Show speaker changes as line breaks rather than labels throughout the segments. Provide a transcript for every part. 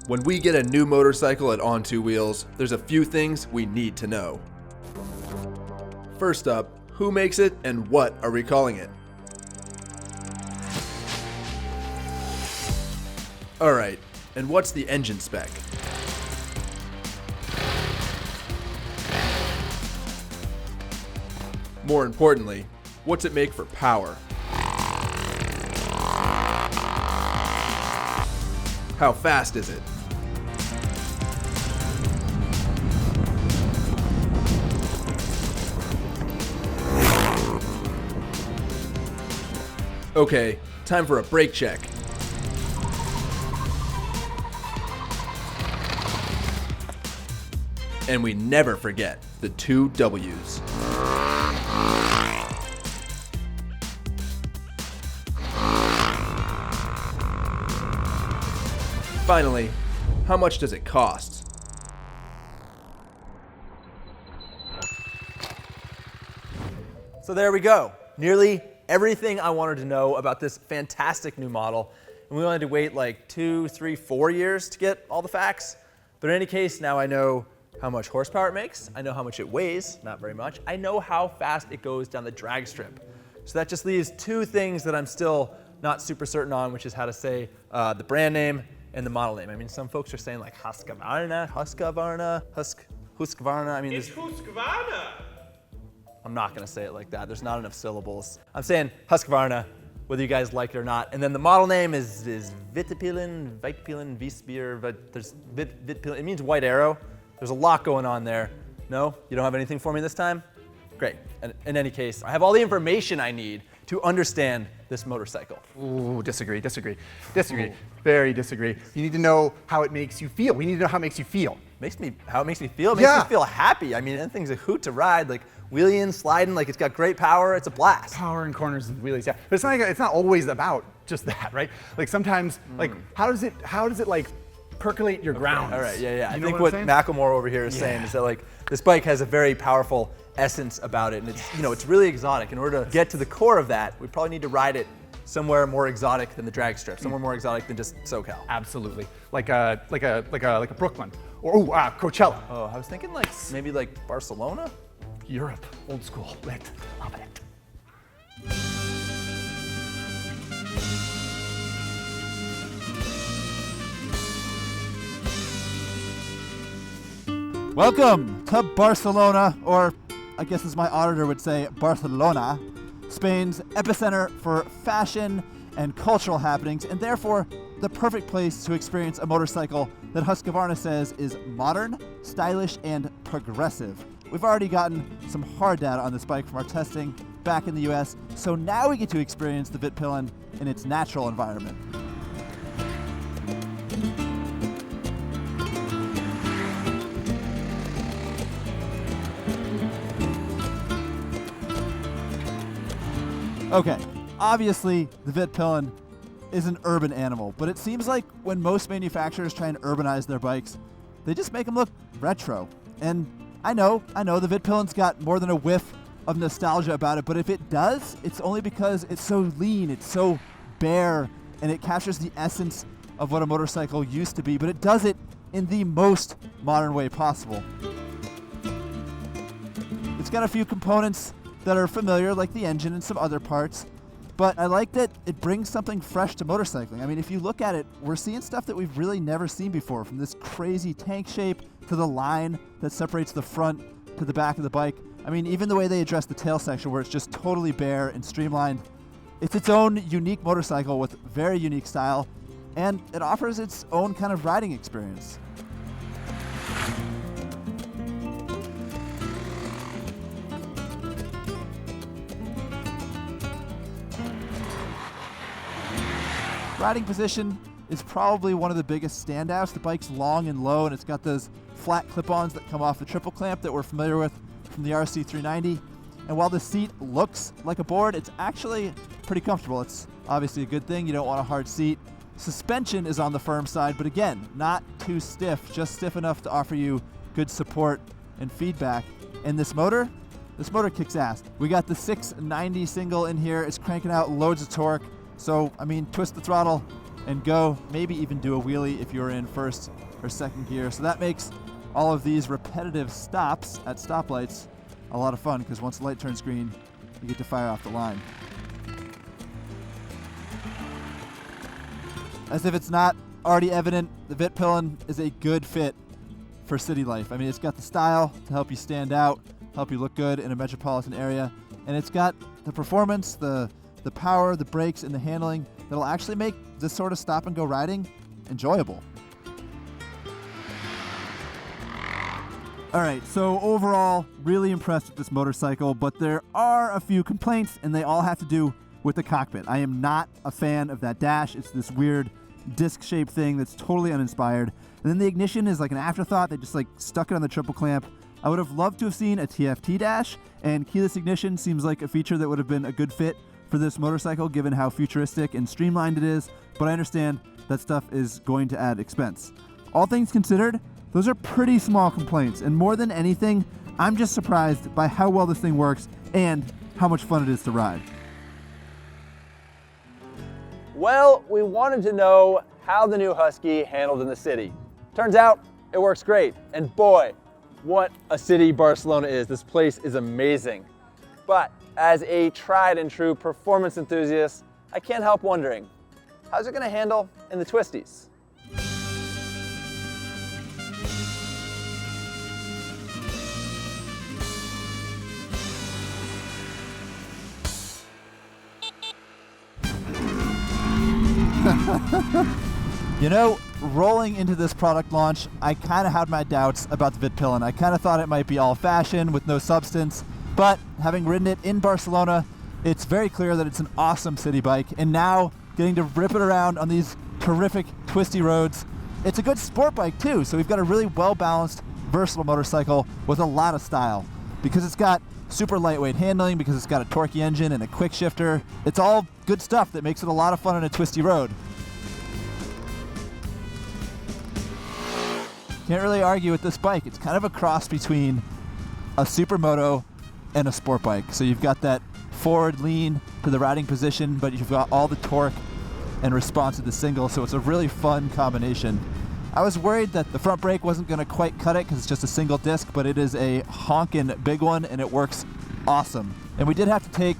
When we get a new motorcycle at On Two Wheels, there's a few things we need to know. First up, who makes it and what are we calling it? Alright, and what's the engine spec? More importantly, what's it make for power? How fast is it? Okay, time for a brake check. And we never forget the 2 W's. Finally, how much does it cost?
So there we go. Nearly everything I wanted to know about this fantastic new model. And we only had to wait like 2, 3, 4 years to get all the facts. But in any case, now I know how much horsepower it makes. I know how much it weighs, not very much. I know how fast it goes down the drag strip. So that just leaves 2 things that I'm still not super certain on, which is how to say the brand name and the model name. I mean, some folks are saying like Husqvarna. I mean,
it's Husqvarna.
I'm not gonna say it like that. There's not enough syllables. I'm saying Husqvarna, whether you guys like it or not. And then the model name is Vitpilen, Vitpilen. There's Vitpilen. It means white arrow. There's a lot going on there. No, you don't have anything for me this time? Great. And in any case, I have all the information I need to understand this motorcycle.
Ooh, disagree. Very disagree. You need to know how it makes you feel. We need to know how it makes you feel.
How it makes me feel? It makes me feel happy. I mean, that thing's a hoot to ride, like wheeling, sliding, like it's got great power. It's a blast.
Power in corners and wheelies, yeah. But it's not always about just that, right? Like sometimes, like how does it like percolate your grounds?
All right, yeah.
You
I think what Macklemore over here is saying is that like this bike has a very powerful essence about it, and it's it's really exotic. In order to get to the core of that, we probably need to ride it somewhere more exotic than the drag strip, somewhere more exotic than just SoCal.
Absolutely, like a Brooklyn or Coachella.
Oh, I was thinking like maybe like Barcelona.
Europe, old school, lit, love it.
Welcome to Barcelona, or I guess as my auditor would say, Barcelona, Spain's epicenter for fashion and cultural happenings, and therefore the perfect place to experience a motorcycle that Husqvarna says is modern, stylish, and progressive. We've already gotten some hard data on this bike from our testing back in the US, so now we get to experience the Vitpilen in its natural environment. Okay, obviously the Vitpilen is an urban animal, but it seems like when most manufacturers try and urbanize their bikes, they just make them look retro. And I know the Vitpilen's got more than a whiff of nostalgia about it, but if it does, it's only because it's so lean, it's so bare, and it captures the essence of what a motorcycle used to be, but it does it in the most modern way possible. It's got a few components that are familiar, like the engine and some other parts, but I like that it brings something fresh to motorcycling. I mean, if you look at it, we're seeing stuff that we've really never seen before, from this crazy tank shape to the line that separates the front to the back of the bike. I mean, even the way they address the tail section, where it's just totally bare and streamlined. It's its own unique motorcycle with very unique style, and it offers its own kind of riding experience. Riding position is probably one of the biggest standouts. The bike's long and low, and it's got those flat clip-ons that come off the triple clamp that we're familiar with from the RC390. And while the seat looks like a board, it's actually pretty comfortable. It's obviously a good thing. You don't want a hard seat. Suspension is on the firm side, but again, not too stiff, just stiff enough to offer you good support and feedback. And this motor kicks ass. We got the 690 single in here. It's cranking out loads of torque. So, I mean, twist the throttle and go, maybe even do a wheelie if you're in first or second gear. So that makes all of these repetitive stops at stoplights a lot of fun, because once the light turns green, you get to fire off the line. As if it's not already evident, the Vitpilen is a good fit for city life. I mean, it's got the style to help you stand out, help you look good in a metropolitan area, and it's got the performance, the power, the brakes, and the handling that'll actually make this sort of stop and go riding enjoyable. All right, so overall, really impressed with this motorcycle, but there are a few complaints, and they all have to do with the cockpit. I am not a fan of that dash. It's this weird disc-shaped thing that's totally uninspired. And then the ignition is like an afterthought. They just like stuck it on the triple clamp. I would have loved to have seen a TFT dash, and keyless ignition seems like a feature that would have been a good fit for this motorcycle given how futuristic and streamlined it is, but I understand that stuff is going to add expense. All things considered, those are pretty small complaints, and more than anything, I'm just surprised by how well this thing works and how much fun it is to ride.
Well, we wanted to know how the new Husky handled in the city. Turns out it works great, and boy, what a city Barcelona is. This place is amazing. But as a tried and true performance enthusiast, I can't help wondering, how's it gonna handle in the twisties?
You know, rolling into this product launch, I kind of had my doubts about the Vitpilen. I kind of thought it might be all fashion with no substance, but having ridden it in Barcelona, it's very clear that it's an awesome city bike, and now getting to rip it around on these terrific twisty roads, it's a good sport bike too, so we've got a really well-balanced, versatile motorcycle with a lot of style. Because it's got super lightweight handling, because it's got a torquey engine and a quick shifter, it's all good stuff that makes it a lot of fun on a twisty road. Can't really argue with this bike. It's kind of a cross between a supermoto and a sport bike. So you've got that forward lean to the riding position, but you've got all the torque and response to the single, so it's a really fun combination. I was worried that the front brake wasn't going to quite cut it because it's just a single disc, but it is a honkin' big one, and it works awesome. And we did have to take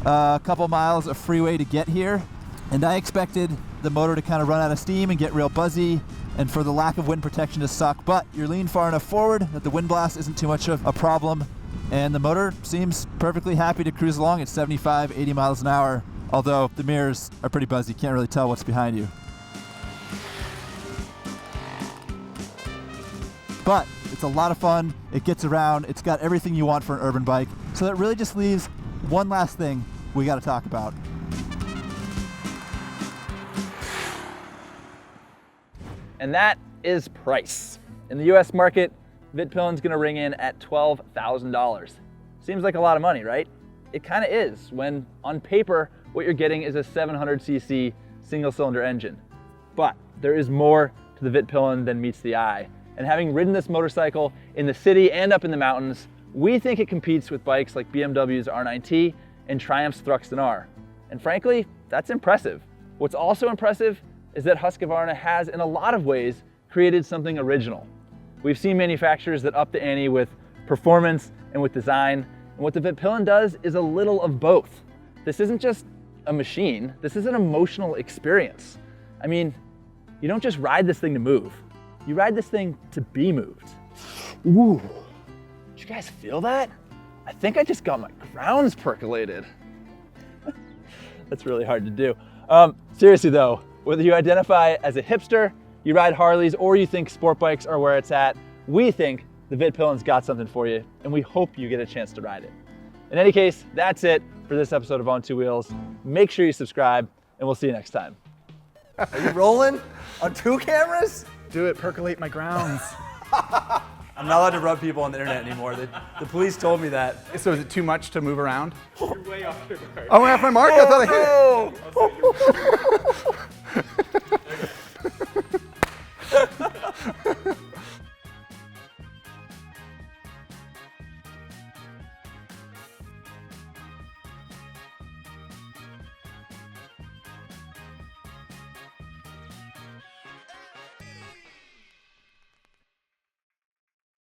a couple miles of freeway to get here, and I expected the motor to kind of run out of steam and get real buzzy, and for the lack of wind protection to suck, but you're leaned far enough forward that the wind blast isn't too much of a problem, and the motor seems perfectly happy to cruise along at 75, 80 miles an hour, although the mirrors are pretty buzzy, can't really tell what's behind you. But it's a lot of fun, it gets around, it's got everything you want for an urban bike, so that really just leaves one last thing we gotta talk about.
And that is price. In the US market, Vitpilen's gonna ring in at $12,000. Seems like a lot of money, right? It kinda is, when on paper, what you're getting is a 700cc single cylinder engine. But there is more to the Vitpilen than meets the eye. And having ridden this motorcycle in the city and up in the mountains, we think it competes with bikes like BMW's R9T and Triumph's Thruxton R. And frankly, that's impressive. What's also impressive is that Husqvarna has, in a lot of ways, created something original. We've seen manufacturers that up the ante with performance and with design, and what the Vitpilen does is a little of both. This isn't just a machine, this is an emotional experience. I mean, you don't just ride this thing to move, you ride this thing to be moved. Ooh, did you guys feel that? I think I just got my grounds percolated. That's really hard to do. Seriously though, whether you identify as a hipster, you ride Harleys, or you think sport bikes are where it's at, we think the Vitpilen's got something for you, and we hope you get a chance to ride it. In any case, that's it for this episode of On Two Wheels. Make sure you subscribe, and we'll see you next time.
Are you rolling on 2 cameras?
Do it, percolate my grounds.
I'm not allowed to rub people on the internet anymore. The police told me that.
So is it too much to move around? You're way off your mark. Oh, off my mark? I thought I hit it.